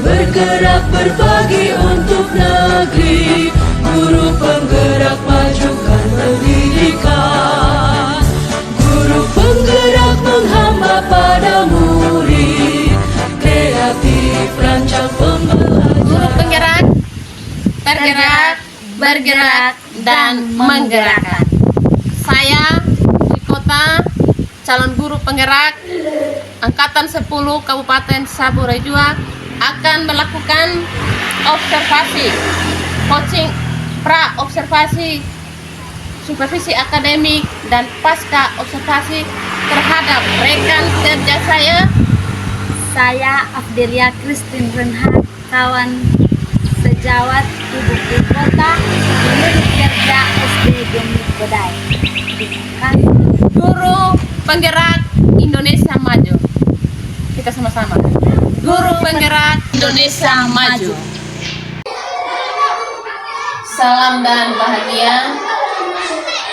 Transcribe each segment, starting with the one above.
bergerak berbagi untuk negeri. Guru penggerak majukan pendidikan. Guru penggerak menghamba pada murid. Kreatif rancang pembelajaran. Guru penggerak, bergerak, bergerak, dan menggerakkan. Saya di kota calon guru penggerak Angkatan 10 Kabupaten Saburai Jua akan melakukan observasi, coaching pra-observasi, supervisi akademik, dan pasca observasi terhadap rekan kerja saya. Saya Afdelia Christine Renhat, kawan sejawat Ibu Kota, unit kerja SD Gemit Kodai. Guru penggerak Indonesia Maju. Kita sama-sama. Guru penggerak Indonesia Maju. Salam dan bahagia.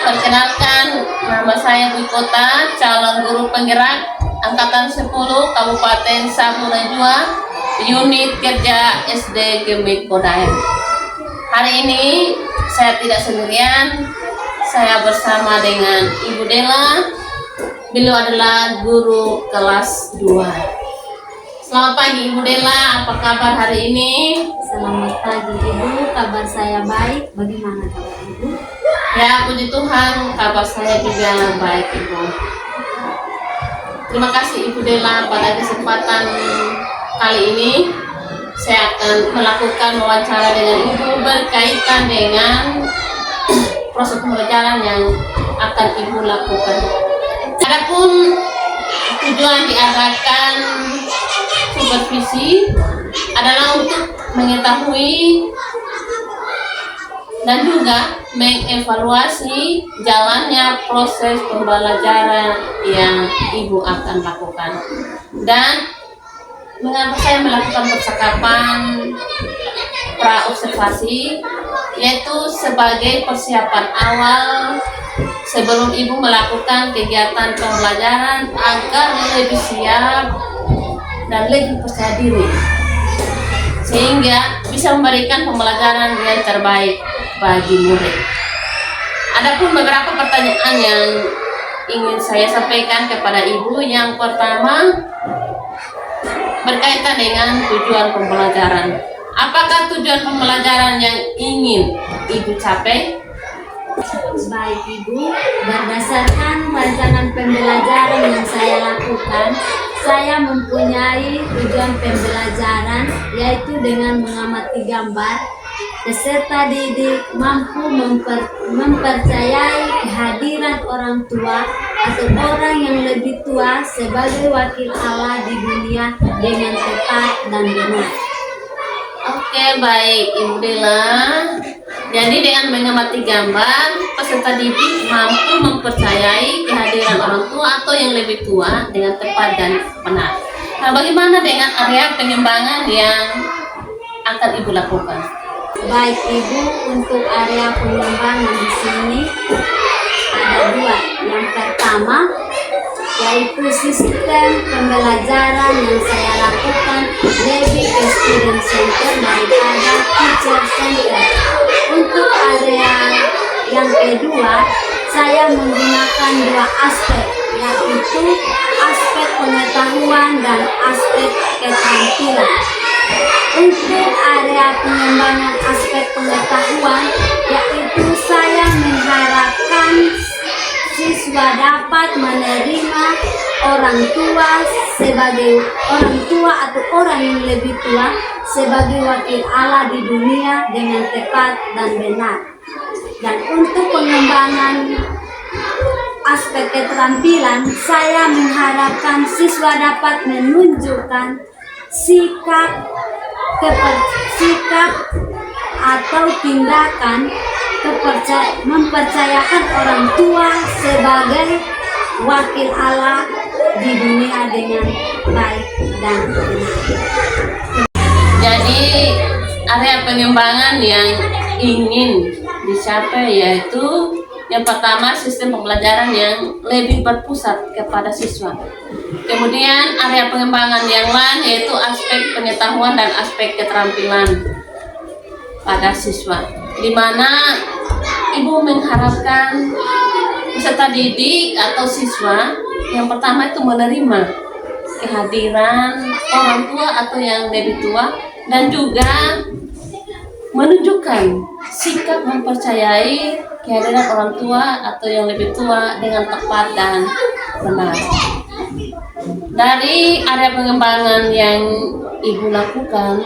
Perkenalkan, nama saya Dwi Kota, calon guru penggerak Angkatan 10 Kabupaten Saburai Jua, unit kerja SD Gemit Kodai. Hari ini saya tidak sendirian, saya bersama dengan Ibu Dela. Beliau adalah guru kelas 2. Selamat pagi Ibu Dela, apa kabar hari ini? Selamat pagi Ibu, kabar saya baik. Bagaimana kabar Ibu? Ya, puji Tuhan, kabar saya juga baik Ibu. Terima kasih Ibu Dela, pada kesempatan kali ini saya akan melakukan wawancara dengan Ibu berkaitan dengan proses pembelajaran yang akan Ibu lakukan. Adapun tujuan diadakan supervisi adalah untuk mengetahui dan juga mengevaluasi jalannya proses pembelajaran yang Ibu akan lakukan. Dan mengapa saya melakukan percakapan pra-observasi, yaitu sebagai persiapan awal sebelum Ibu melakukan kegiatan pembelajaran agar lebih siap dan lebih percaya diri, sehingga bisa memberikan pembelajaran yang terbaik bagi murid. Adapun beberapa pertanyaan yang ingin saya sampaikan kepada Ibu. Yang pertama, berkaitan dengan tujuan pembelajaran. Apakah tujuan pembelajaran yang ingin Ibu capai? Baik Ibu, berdasarkan rancangan pembelajaran yang saya lakukan, saya mempunyai tujuan pembelajaran, yaitu dengan mengamati gambar, peserta didik mampu mempercayai kehadiran orang tua atau orang yang lebih tua sebagai wakil Allah di dunia dengan tepat dan benar. Oke, baik Ibu Dela. Jadi dengan mengamati gambar, peserta didik mampu mempercayai kehadiran orang tua atau yang lebih tua dengan tepat dan benar. Nah, bagaimana dengan area pengembangan yang akan Ibu lakukan? Baik Ibu, untuk area pengembangan di sini ada dua. Yang pertama, yaitu sistem pembelajaran yang saya lakukan lebih ke student center daripada teacher center. Untuk area yang kedua, saya menggunakan dua aspek, yaitu aspek pengetahuan dan aspek keterampilan. Untuk area pengembangan aspek pengetahuan, yaitu saya mengharapkan siswa dapat menerima orang tua sebagai orang tua atau orang yang lebih tua sebagai wakil Allah di dunia dengan tepat dan benar. Dan untuk pengembangan aspek keterampilan, saya mengharapkan siswa dapat menunjukkan sikap atau tindakan mempercayakan orang tua sebagai wakil Allah di dunia dengan baik dan benar. Jadi area pengembangan yang ingin dicapai yaitu Yang pertama, sistem pembelajaran yang lebih berpusat kepada siswa. Kemudian area pengembangan yang lain yaitu aspek pengetahuan dan aspek keterampilan pada siswa, di mana ibu mengharapkan peserta didik atau siswa yang pertama itu menerima kehadiran orang tua atau yang lebih tua, dan juga menunjukkan sikap mempercayai kehadiran orang tua atau yang lebih tua dengan tepat dan benar. Dari area pengembangan yang ibu lakukan,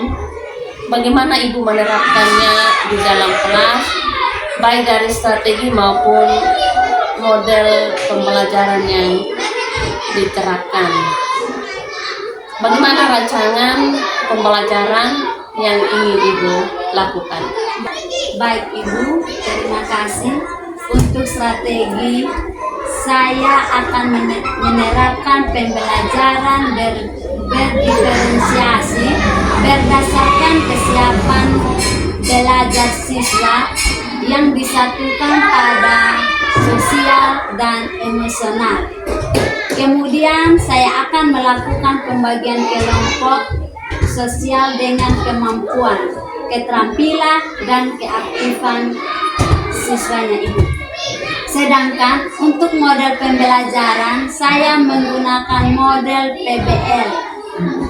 bagaimana ibu menerapkannya di dalam kelas, baik dari strategi maupun model pembelajaran yang diterapkan. Bagaimana rancangan pembelajaran yang ingin ibu lakukan? Baik Ibu, terima kasih. Untuk strategi, saya akan menerapkan pembelajaran berdiferensiasi berdasarkan kesiapan belajar siswa yang disatukan pada sosial dan emosional. Kemudian saya akan melakukan pembagian kelompok sosial dengan kemampuan, keterampilan, dan keaktifan siswanya Ibu. Sedangkan untuk model pembelajaran, saya menggunakan model PBL.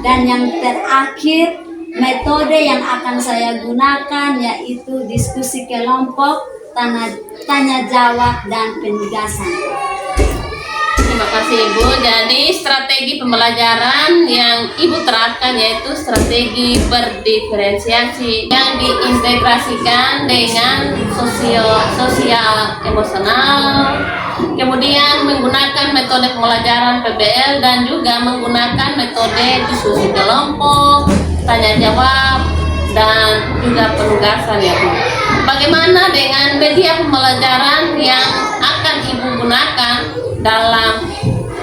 Dan yang terakhir, metode yang akan saya gunakan yaitu diskusi kelompok, tanya jawab, dan penugasan. Terima kasih Ibu. Jadi strategi pembelajaran yang Ibu terapkan yaitu strategi berdiferensiasi yang diintegrasikan dengan sosial emosional, kemudian menggunakan metode pembelajaran PBL dan juga menggunakan metode diskusi kelompok, tanya jawab, dan juga penugasan ya Bu. Bagaimana dengan media pembelajaran yang akan Ibu gunakan dalam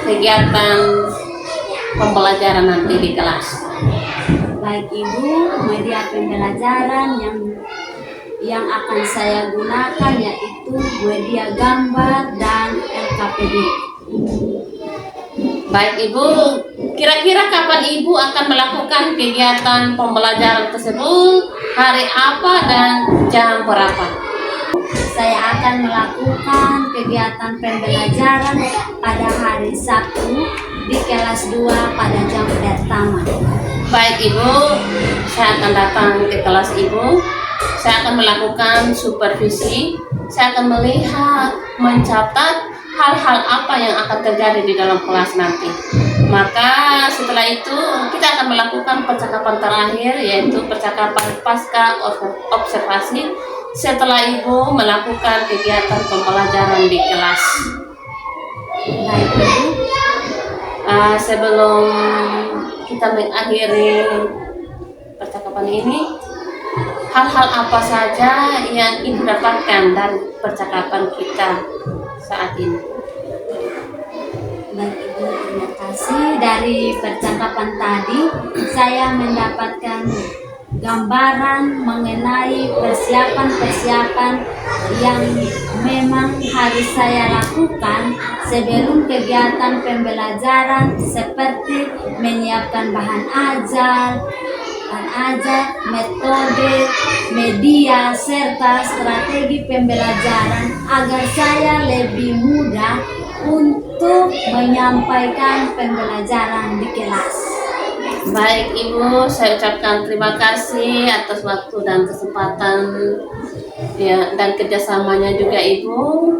kegiatan pembelajaran nanti di kelas? Baik Ibu, media pembelajaran yang akan saya gunakan yaitu media gambar dan LKPD. Baik Ibu, kira-kira kapan Ibu akan melakukan kegiatan pembelajaran tersebut? Hari apa dan jam berapa? Saya akan melakukan kegiatan pembelajaran pada hari Sabtu di kelas 2 pada jam pertama. Baik Ibu, saya akan datang ke kelas Ibu. Saya akan melakukan supervisi. Saya akan melihat, mencatat hal-hal apa yang akan terjadi di dalam kelas nanti. Maka setelah itu kita akan melakukan percakapan terakhir, yaitu percakapan pasca observasi setelah Ibu melakukan kegiatan pembelajaran di kelas. Baik Ibu, sebelum kita mengakhiri percakapan ini, hal-hal apa saja yang Ibu dapatkan dari percakapan kita saat ini? baik Ibu, terima kasih. Dari percakapan tadi, saya mendapatkan gambaran mengenai persiapan-persiapan yang memang harus saya lakukan sebelum kegiatan pembelajaran, seperti menyiapkan bahan ajar, metode, media, serta strategi pembelajaran agar saya lebih mudah untuk menyampaikan pembelajaran di kelas. Baik Ibu, saya ucapkan terima kasih atas waktu dan kesempatan ya, dan kerjasamanya juga Ibu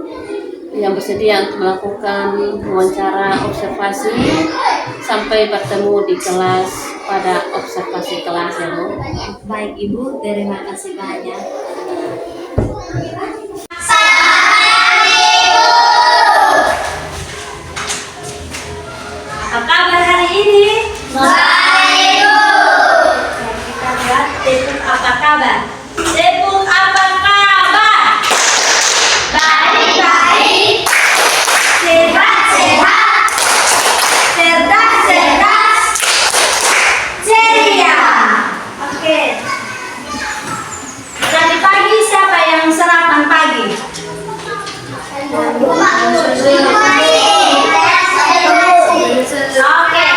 yang bersedia untuk melakukan wawancara observasi. Sampai bertemu di kelas pada observasi kelas ya Bu. Baik Ibu, terima kasih banyak. Apa kabar hari ini? Kita buat tepuk apa kabar? Tepuk apa kabar? Baik-baik. Sehat-sehat. Cerdas-cerdas. Ceria. Oke. Jadi Oke,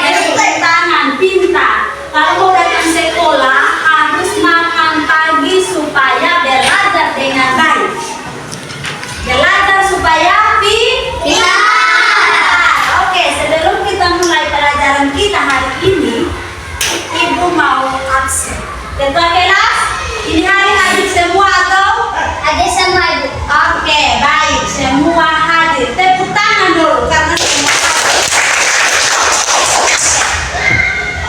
tepuk tangan, pintar. Kalau mau datang sekolah harus makan pagi supaya belajar dengan baik. Belajar supaya pintar. Oke, sebelum kita mulai pelajaran kita hari ini, Ibu mau absen. Ketua kelas, ini hari hadir semua atau? Hadir semua, Ibu. Oke, baik, semua hadir. Tepuk tangan dulu karena semua hadir.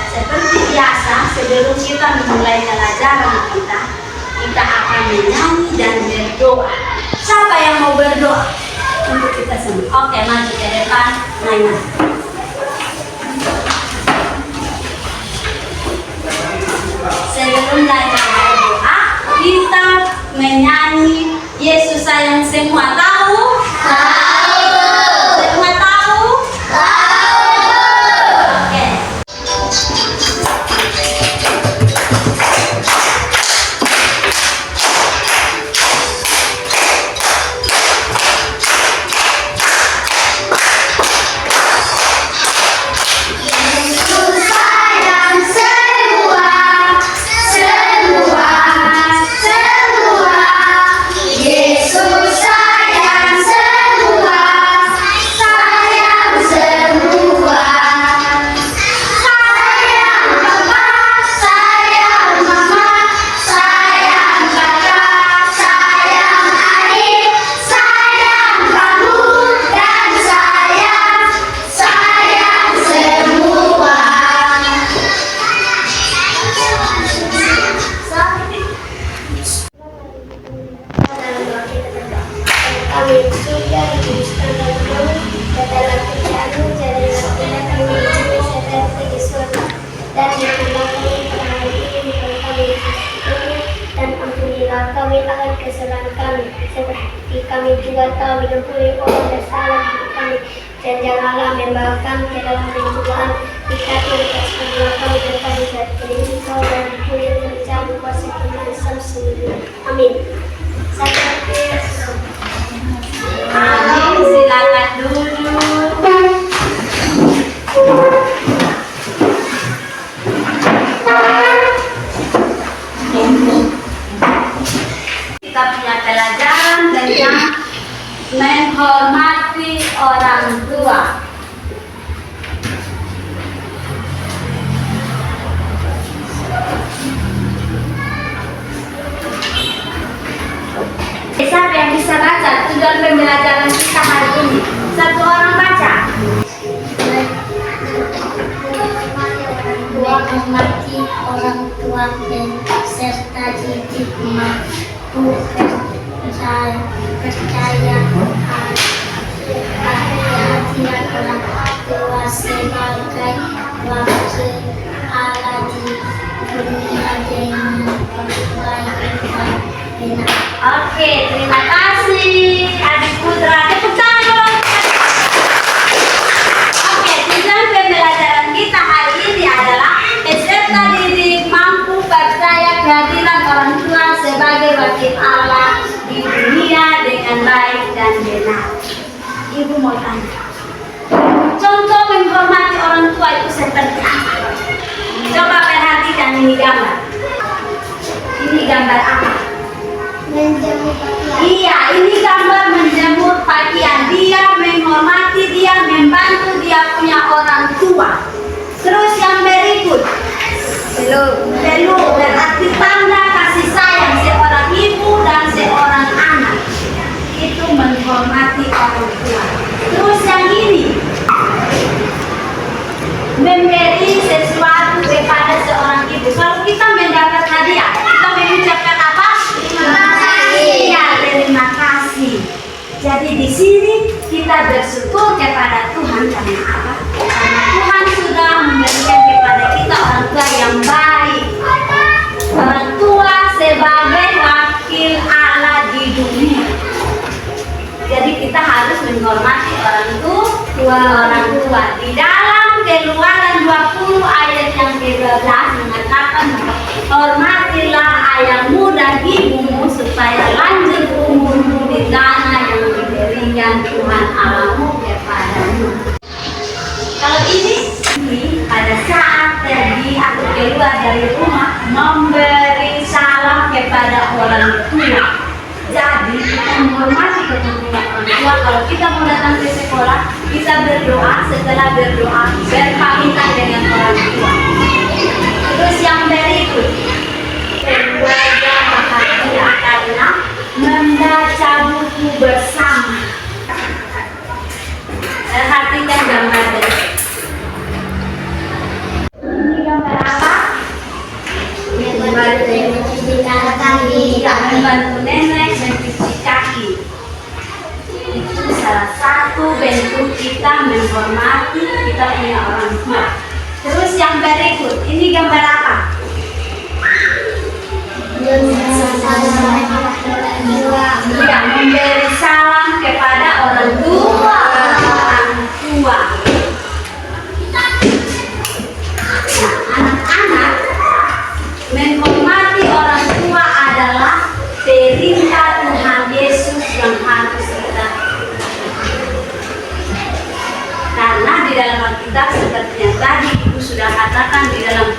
Seperti biasa, sebelum kita memulai pelajaran kita akan menyanyi dan berdoa. Siapa yang mau berdoa untuk kita semua? Oke, maju ke depan, nanya. Sebelum kita berdoa, kita menyanyi Yesus sayang semua. Tahu? Tahu. Semua tahu? Tahu. Oke. Kami akan kesalahan kami, seperti kami juga tahu mengampuni orang bersalah kami, dan janganlah membawa kami ke dalam pencobaan, tetapi lepaskanlah kami dari jahat kau dan dipulih menjadi kuasa Tuhan semua. Amin. Amin. Silakan duduk. Kita punya pelajaran tentang menghormati orang tua. Siapa yang bisa baca tujuan pembelajaran kita hari ini? Satu orang baca. Menghormati orang tua serta didik mampu percaya hati orang tua sebagai wakil Allah di dunia dengan baik dan benar. Oke, terima kasih Adik Putra. Tepuk tangan. Oke, tujuan pembelajaran kita hari ini adalah peserta didik mampu percaya kehadiran orang tua sebagai wakil Allah di dunia dengan baik dan benar. Ibu mau tanya, contoh menghormati orang tua itu seperti apa? Coba perhatikan ini gambar. Ini gambar apa? Menjemur pakaian. Iya, ini gambar menjemur pakaian. Dia menghormati, dia membantu dia punya orang tua. Terus yang berikut, belum berarti tanda kasih sayang seorang ibu dan seorang anak. Itu menghormati orang tua. Terus yang ini, memberi sesuatu kepada seorang ibu. Kalau kita mendapat hadiah, kita mengucapkan apa? Iya, terima kasih. Jadi di sini kita bersyukur kepada Tuhan karena apa? Karena Tuhan sudah memberikan kepada kita orang tua yang baik. Orang tua sebagai wakil Allah di dunia. Jadi kita harus menghormati orang tua. Di dalam Keluaran 20 ayat yang ke-12 mengatakan, hormatilah ayahmu dan ibumu supaya lanjut umurmu di tanah yang diberikan Tuhan Allahmu keluar dari rumah memberi salam kepada orang tua. Jadi kita menghormati kepentingan orang tua. Kalau kita mau datang ke sekolah, kita berdoa. Setelah berdoa, berpamitan dengan orang tua. Terus yang berikut, keluarga bahagia karena membaca buku bersama. Perhatikan gambar berikut. Ini gambar apa? Membantu nenek mencuci kaki. Itu salah satu bentuk kita menghormati kita punya orang tua. Terus yang berikut, ini gambar apa? Ya, memberi salam kepada orang tua. Anak-anak, menghormati orang tua adalah perintah Tuhan Yesus yang harus kita. Karena di dalam Alkitab seperti yang tadi Ibu sudah katakan di dalam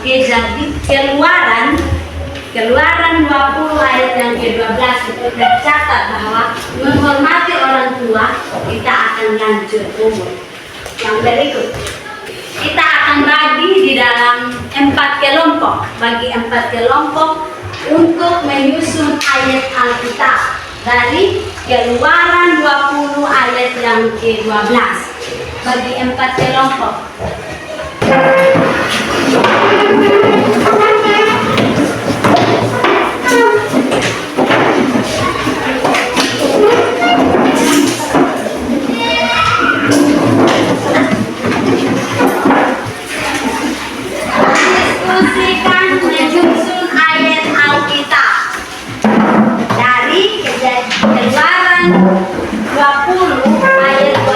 Keluaran 20 ayat yang ke-12 itu tercatat bahwa menghormati orang tua kita akan lanjut umur. Yang berikut, kita akan bagi di dalam 4 kelompok. Bagi 4 kelompok untuk menyusun ayat Alkitab dari Keluaran 20 ayat yang ke-12. Bagi 4 kelompok. Diskusikan menyusun ayat Alkitab dari Keluaran 20 ayat 12.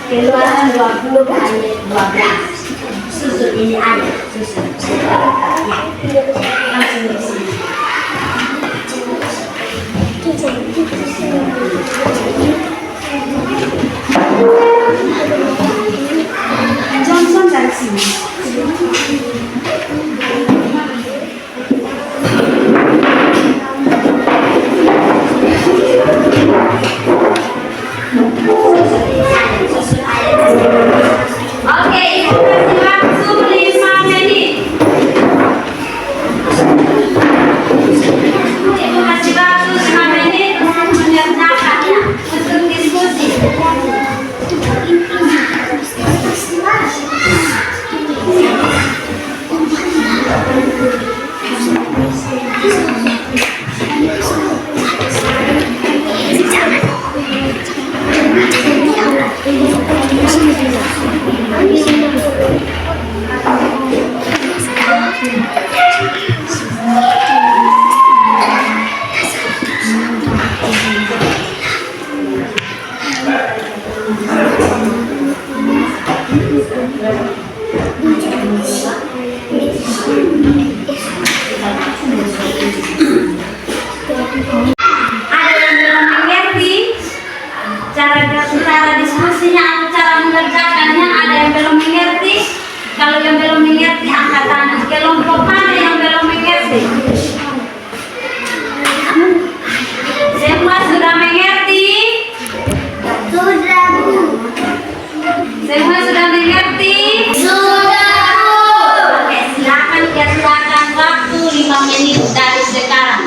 Keluaran 20 ayat 12. Susun ini ayat, susun. Langsung di sini. Johnson dari sini. Oke, Ibu kasih waktu 5 menit. Ibu kasih waktu 5 menit untuk menyertakannya, untuk diskusi. Ada yang belum mengerti cara diskusinya atau cara mengerjakannya? Ada yang belum mengerti? Kalau yang belum mengerti angkat tangan. Kelompok mana yang belum mengerti? Semua sudah mengerti? Sudah, Bu. Semua sudah mengerti? Sudah, Bu. Oke, silakan kerjakan waktu 5 menit dari sekarang.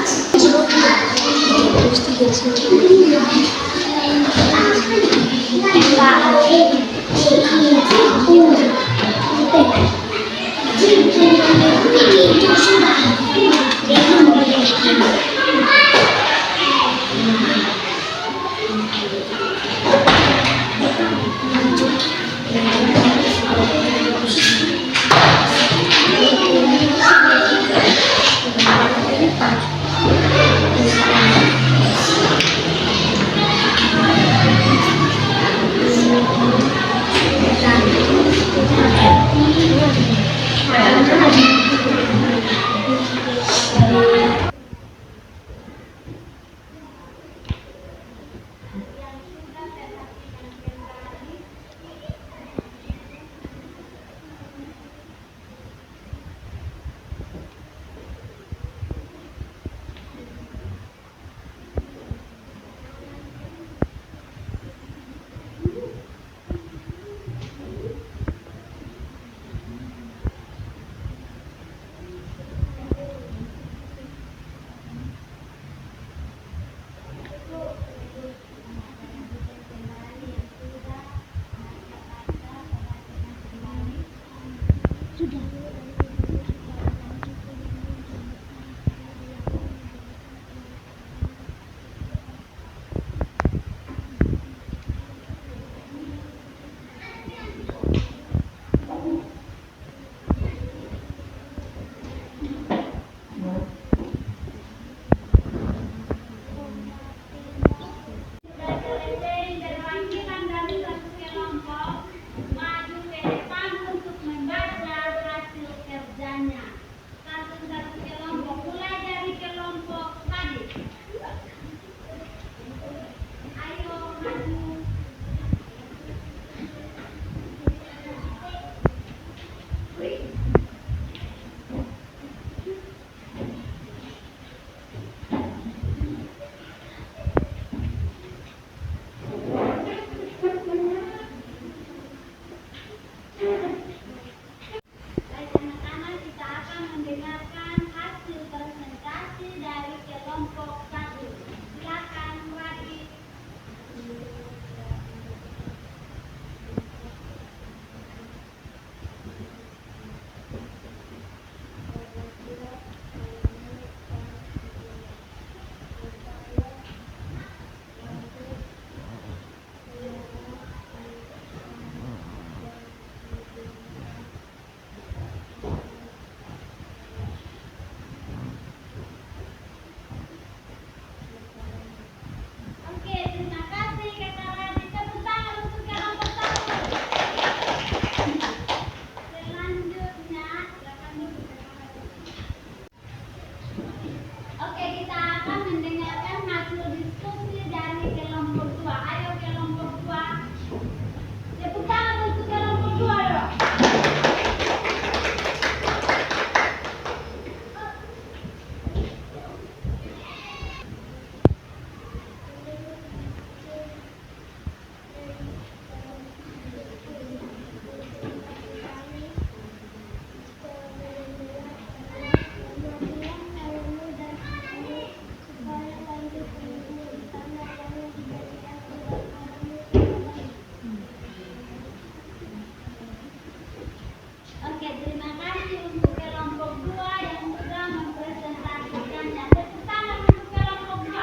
Oke, terima kasih untuk kelompok 2 yang sudah mempresentasikannya. Tepuk tangan untuk kelompok 2.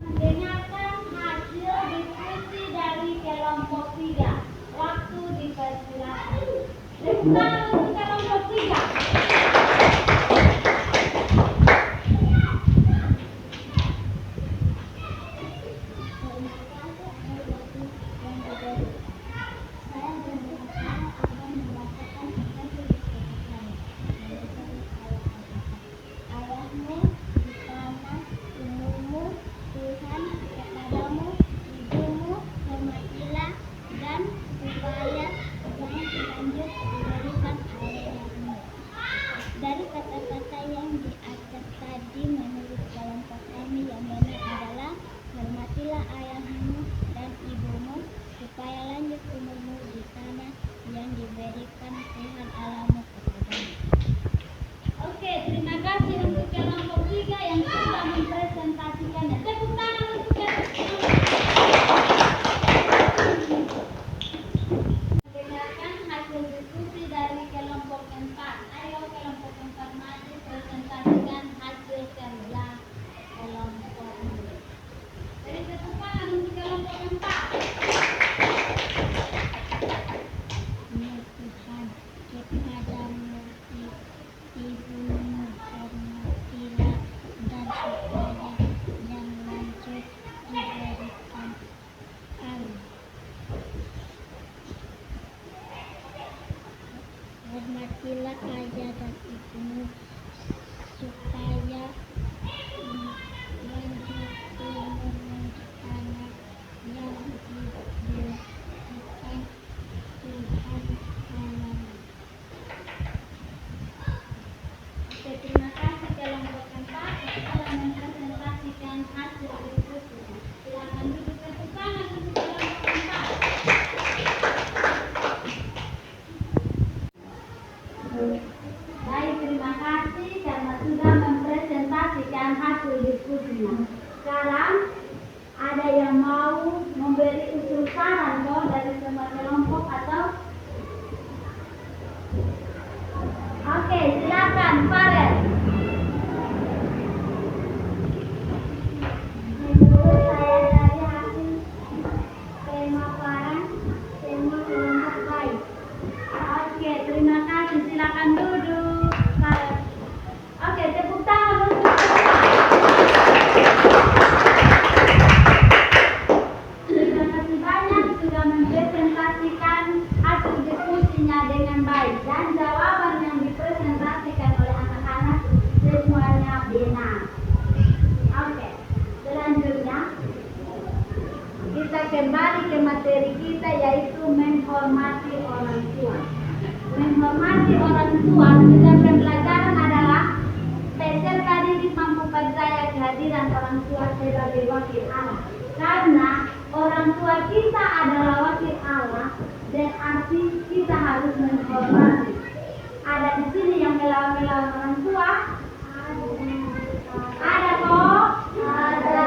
Mendengarkan hasil diskusi dari kelompok 3. Waktu dipersilakan. Tepuk tangan untuk kelompok 3. Ayahmu di tanah, ibumu, Tuhan kepadamu, ibumu, hormatilah, dan supaya jangan lanjut diberikan ayahmu. Dari kata-kata yang di atas tadi, menurut kelompok kami yang benar adalah hormatilah ayahmu dan ibumu supaya lanjut umurmu di tanah yang diberikan Tuhan Allahmu kepadamu. Oke, terima kasih untuk kelompok 3 yang sudah mempresentasikannya. Tepuk tangan untuk kelompok 3. Dengarkan hasil diskusi dari kelompok 4. Ayo kelompok 4 maju presentasikan hasil kerja kelompok 4. Jadi tepuk tangan untuk kelompok 4. Ya Tuhan, kepadamu ibumu hormatilah dan supaya yang lanjut diberikan Allah. Hormatilah ayah dan ibumu supaya lanjut umurmu di tanah yang diberikan Tuhan Allahmu. Oke, terima kasih kelompok 4 yang telah mempresentasikan hasil diskusi. Silakan duduk, tepuk tangan untuk kelompok 4. Baik, terima kasih karena sudah mempresentasikan hasil diskusinya. Sekarang ada yang mau memberi usul saran kok dari semua kelompok atau? Oke, silakan Farel. Menurut saya dari hasil pemaparan semua kelompok baik. Oke, terima kasih. Silakan duduk. Farel. Oke, tepuk tangan untuk semua. Terima kasih banyak sudah mempresentasikan hasil diskusinya dengan baik dan jawaban yang dipresentasikan oleh anak-anak semuanya benar. Oke, selanjutnya kita kembali ke materi kita yaitu menghormati orang tua. Menghormati orang tua dalam pembelajaran adalah peserta didik mampu percaya kehadiran orang tua sebagai wakil Allah. Karena orang tua kita adalah wakil Allah dan arti kita harus menghormati. Ada di sini yang melawan orang tua? Ada kok? Ada.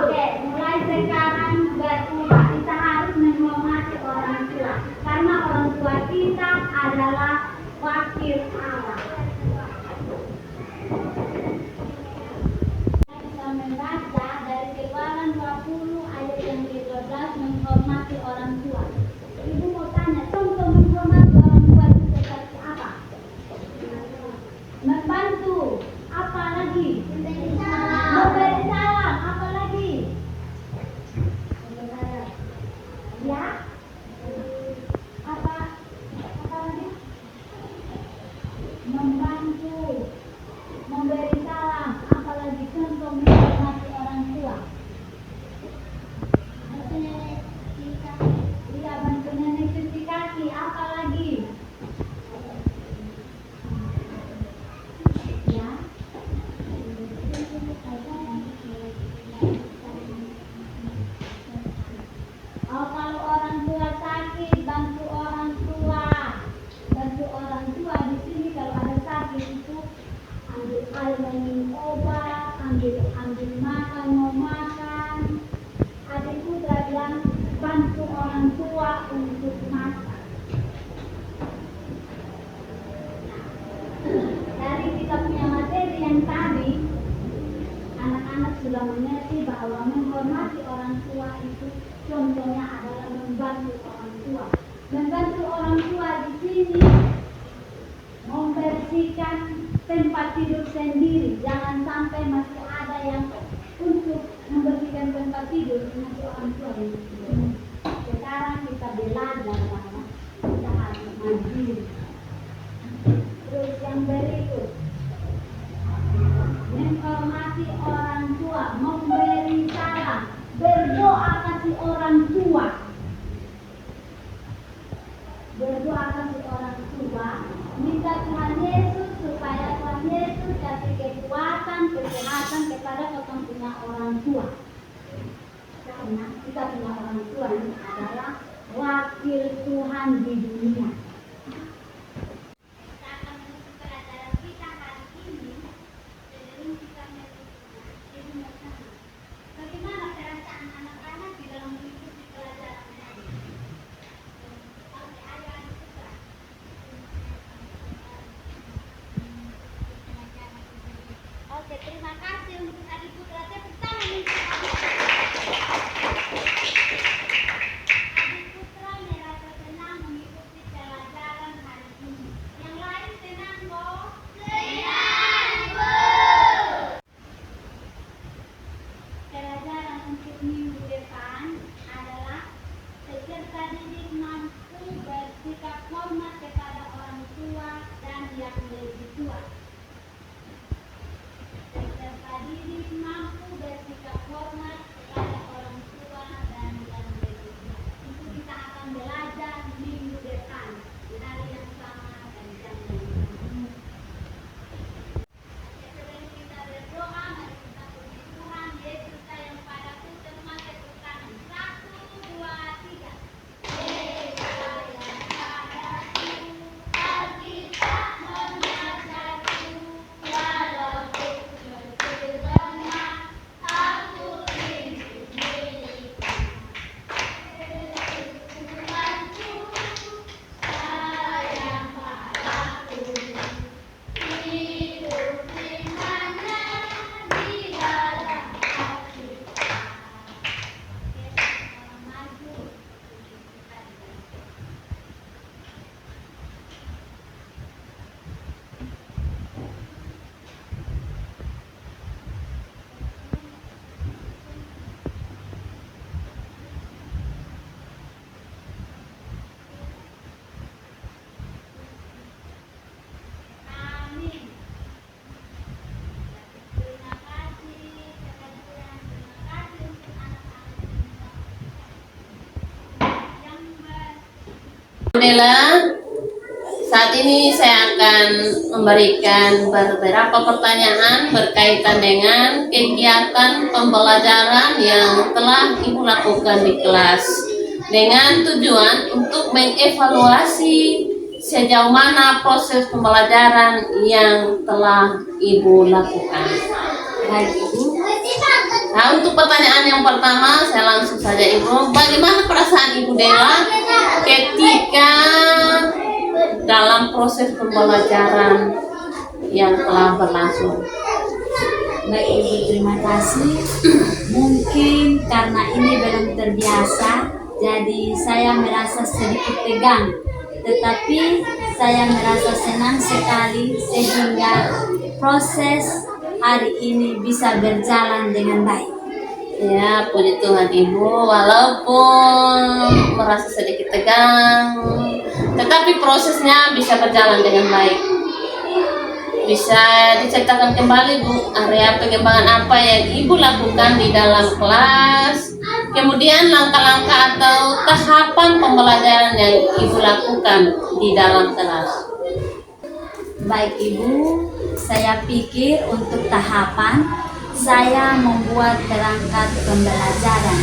Oke, mulai sekarang berubah. Kita harus menghormati orang tua karena orang tua kita adalah wakil Allah. Kita membaca dari Keluaran 20 ayat yang ke-12 menghormati orang tua. Ibu mau tanya, contoh menghormati orang tua itu seperti apa? Membantu. Apa lagi? Memberi salam. Apa lagi? Ya? Apa lagi? Membantu. Memberi salam. Apa lagi contoh menghormati orang tua? Iya, bantu nenek cuci kaki. Apa lagi? Ya. Oh, kalau orang tua sakit, bantu orang tua. Bantu orang tua di sini kalau ada sakit itu ambil air minum obat, ambil makan, mau makan. Adikku bilang bantu orang tua untuk mengerti bahwa menghormati orang tua itu contohnya adalah membantu orang tua. Membantu orang tua di sini membersihkan tempat tidur sendiri. Jangan sampai masih ada yang untuk membersihkan tempat tidur masih orang tua di sini. Sekarang kita belajar bahwa kita harus mandiri. Terus yang berikut, menghormati orang tua, memberi salam, berdoa kasih orang tua. Berdoa kasih orang tua, minta Tuhan Yesus supaya Tuhan Yesus kasih kekuatan, kesehatan kepada kita punya orang tua. Karena kita punya orang tua ini adalah wakil Tuhan di dunia. Bagaimana perasaan anak-anak di dalam mengikuti pelajaran hari ini? Oke, terima kasih untuk adik putra. Tepuk tangan untuk adik putra merasa senang mengikuti pelajaran hari ini. Yang lain senang, Bu? Senang, Bu! Pelajaran untuk minggu depan adalah peserta didik mampu bersikap hormat kepada orang tua dan yang lebih tua. Peserta didik mampu bersikap hormat kepada orang tua dan yang lebih tua. Itu kita akan belajar minggu depan di hari yang sama dan jam yang sama. Sebelum kita berdoa, mari kita puji Tuhan Yesus sayang padaku. Semua tepuk tangan. 1, 2, 3. Yesus sayang padaku, Alkitab mengajarku, walaupun bersederhana, aku rindu miliknya. Tuhanku sayang padaku, hidup di mana di dalam hati. Orang maju. Amin. Terima kasih kehadiran, terima kasih untuk anak-anak yang Alhamdulillah, saat ini saya akan memberikan beberapa pertanyaan berkaitan dengan kegiatan pembelajaran yang telah Ibu lakukan di kelas dengan tujuan untuk mengevaluasi sejauh mana proses pembelajaran yang telah Ibu lakukan. Baik Ibu. Nah, untuk pertanyaan yang pertama, saya langsung saja Ibu. Bagaimana perasaan Ibu Dela ketika dalam proses pembelajaran yang telah berlangsung? Baik Ibu, terima kasih. Mungkin karena ini belum terbiasa, jadi saya merasa sedikit tegang. Tetapi saya merasa senang sekali sehingga proses hari ini bisa berjalan dengan baik. Ya, puji Tuhan Ibu, walaupun merasa sedikit tegang, tetapi prosesnya bisa berjalan dengan baik. Bisa diceritakan kembali Bu, area pengembangan apa yang Ibu lakukan di dalam kelas, kemudian langkah-langkah atau tahapan pembelajaran yang Ibu lakukan di dalam kelas. Baik Ibu, saya pikir untuk tahapan saya membuat perangkat pembelajaran.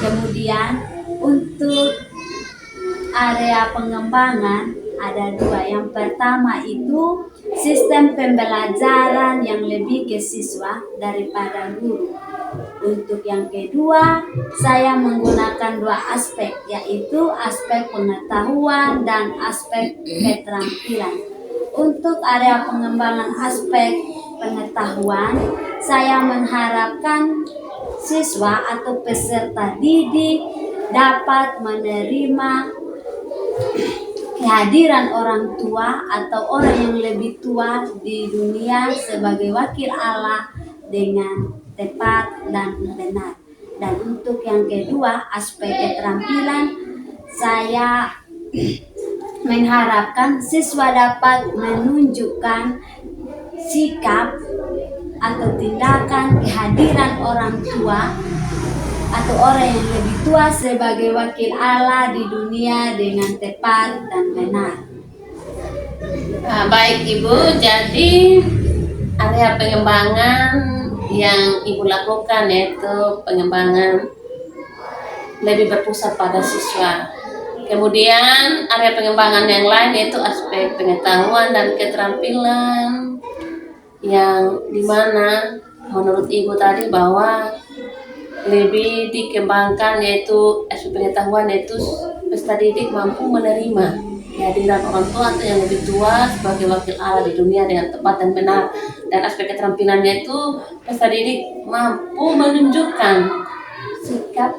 Kemudian untuk area pengembangan ada 2. Yang pertama itu sistem pembelajaran yang lebih ke siswa daripada guru. Untuk yang kedua, saya menggunakan 2 aspek, yaitu aspek pengetahuan dan aspek keterampilan. Untuk area pengembangan aspek pengetahuan, saya mengharapkan siswa atau peserta didik dapat menerima kehadiran orang tua atau orang yang lebih tua di dunia sebagai wakil Allah dengan tepat dan benar. Dan untuk yang kedua, aspek keterampilan, saya mengharapkan siswa dapat menunjukkan sikap atau tindakan kehadiran orang tua atau orang yang lebih tua sebagai wakil Allah di dunia dengan tepat dan benar. Baik Ibu, jadi area pengembangan yang Ibu lakukan yaitu pengembangan lebih berpusat pada siswa. Kemudian area pengembangan yang lain yaitu aspek pengetahuan dan keterampilan yang dimana menurut Ibu tadi bahwa lebih dikembangkan yaitu aspek pengetahuan yaitu peserta didik mampu menerima kehadiran orang tua atau yang lebih tua sebagai wakil Allah di dunia dengan tepat dan benar. Dan aspek keterampilannya itu peserta didik mampu menunjukkan sikap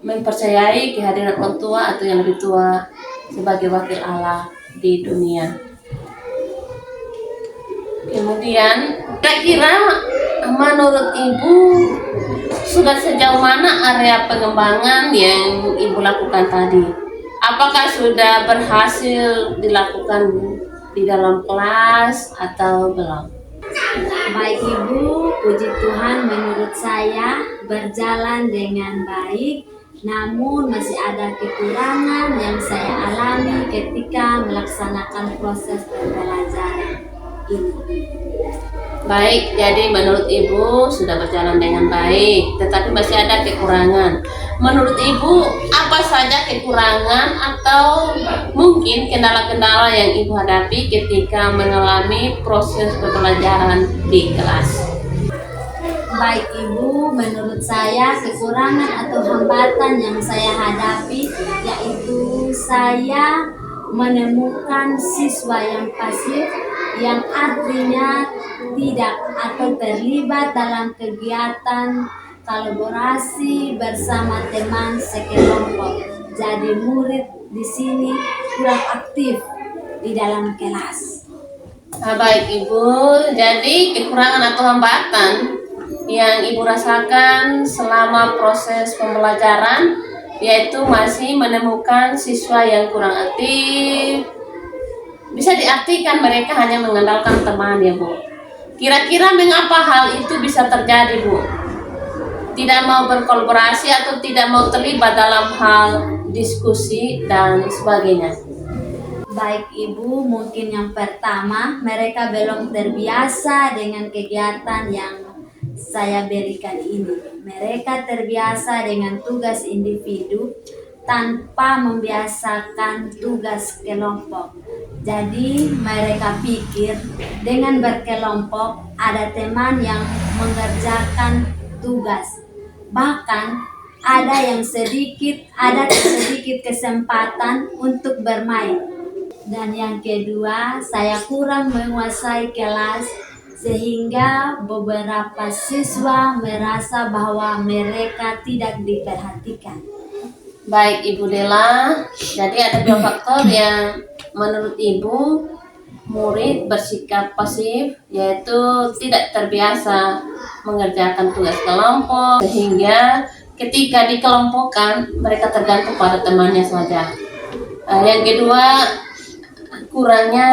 mempercayai kehadiran orang tua atau yang lebih tua sebagai wakil Allah di dunia. Kemudian kira-kira menurut Ibu sudah sejauh mana area pengembangan yang Ibu lakukan tadi? Apakah sudah berhasil dilakukan di dalam kelas atau belum? Baik Ibu, puji Tuhan menurut saya berjalan dengan baik, namun masih ada kekurangan yang saya alami ketika melaksanakan proses pembelajaran ini. Baik, jadi menurut Ibu sudah berjalan dengan baik, tetapi masih ada kekurangan. Menurut Ibu, apa saja kekurangan atau mungkin kendala-kendala yang Ibu hadapi ketika mengalami proses pembelajaran di kelas? Baik Ibu, menurut saya kekurangan atau hambatan yang saya hadapi yaitu saya menemukan siswa yang pasif, yang artinya tidak atau terlibat dalam kegiatan kolaborasi bersama teman sekelompok. Jadi murid di sini kurang aktif di dalam kelas. Baik Ibu, jadi kekurangan atau hambatan yang Ibu rasakan selama proses pembelajaran yaitu masih menemukan siswa yang kurang aktif. Bisa diartikan mereka hanya mengandalkan teman ya Bu. Kira-kira mengapa hal itu bisa terjadi Bu? Tidak mau berkolaborasi atau tidak mau terlibat dalam hal diskusi dan sebagainya. Baik Ibu, mungkin yang pertama mereka belum terbiasa dengan kegiatan yang saya berikan ini. Mereka terbiasa dengan tugas individu tanpa membiasakan tugas kelompok. Jadi mereka pikir dengan berkelompok ada teman yang mengerjakan tugas. Bahkan ada sedikit kesempatan untuk bermain. Dan yang kedua, saya kurang menguasai kelas sehingga beberapa siswa merasa bahwa mereka tidak diperhatikan. Baik Ibu Dela, jadi ada dua faktor yang menurut Ibu murid bersikap pasif, yaitu tidak terbiasa mengerjakan tugas kelompok sehingga ketika dikelompokkan mereka tergantung pada temannya saja. Yang kedua, kurangnya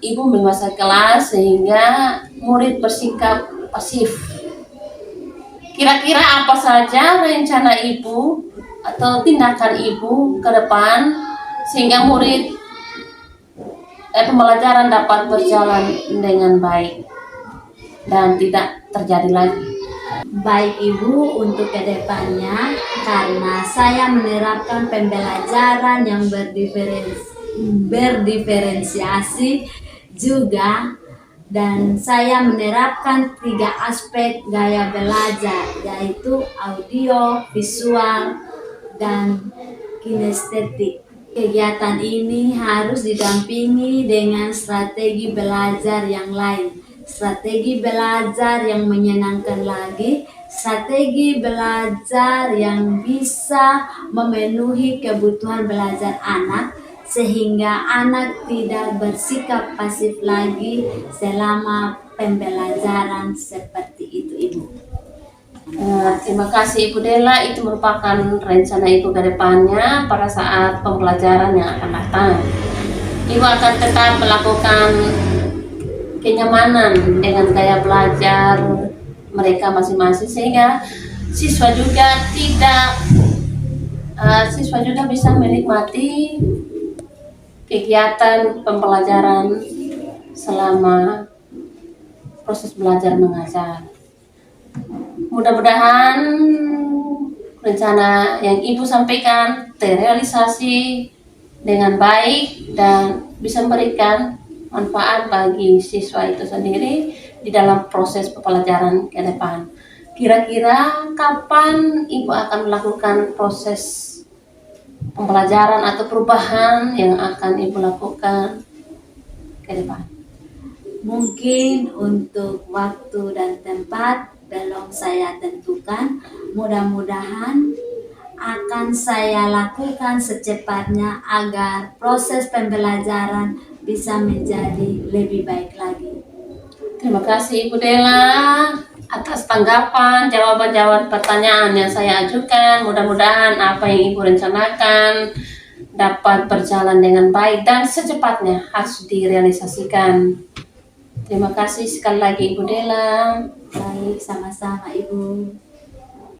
Ibu menguasai kelas sehingga murid bersikap pasif. Kira-kira apa saja rencana Ibu atau tindakan Ibu ke depan sehingga murid pembelajaran dapat berjalan dengan baik dan tidak terjadi lagi? Baik Ibu, untuk kedepannya karena saya menerapkan pembelajaran yang berdiferensiasi juga, dan saya menerapkan 3 aspek gaya belajar yaitu audio, visual, dan kinestetik. Kegiatan ini harus didampingi dengan strategi belajar yang lain, strategi belajar yang menyenangkan lagi, strategi belajar yang bisa memenuhi kebutuhan belajar anak sehingga anak tidak bersikap pasif lagi selama pembelajaran seperti itu, Ibu. Terima kasih Ibu Dela, itu merupakan rencana Ibu ke depannya pada saat pembelajaran yang akan datang. Ibu akan tetap melakukan kenyamanan dengan gaya belajar mereka masing-masing sehingga siswa juga bisa menikmati kegiatan pembelajaran selama proses belajar mengajar. Mudah-mudahan rencana yang Ibu sampaikan terrealisasi dengan baik dan bisa memberikan manfaat bagi siswa itu sendiri di dalam proses pembelajaran ke depan. Kira-kira kapan Ibu akan melakukan proses pembelajaran atau perubahan yang akan Ibu lakukan ke depan? Mungkin untuk waktu dan tempat belum saya tentukan. Mudah-mudahan akan saya lakukan secepatnya agar proses pembelajaran bisa menjadi lebih baik lagi. Terima kasih Ibu Dela atas tanggapan, jawaban-jawaban pertanyaan yang saya ajukan. Mudah-mudahan apa yang Ibu rencanakan dapat berjalan dengan baik dan secepatnya harus direalisasikan. Terima kasih sekali lagi Ibu Dela. Baik, sama-sama Ibu.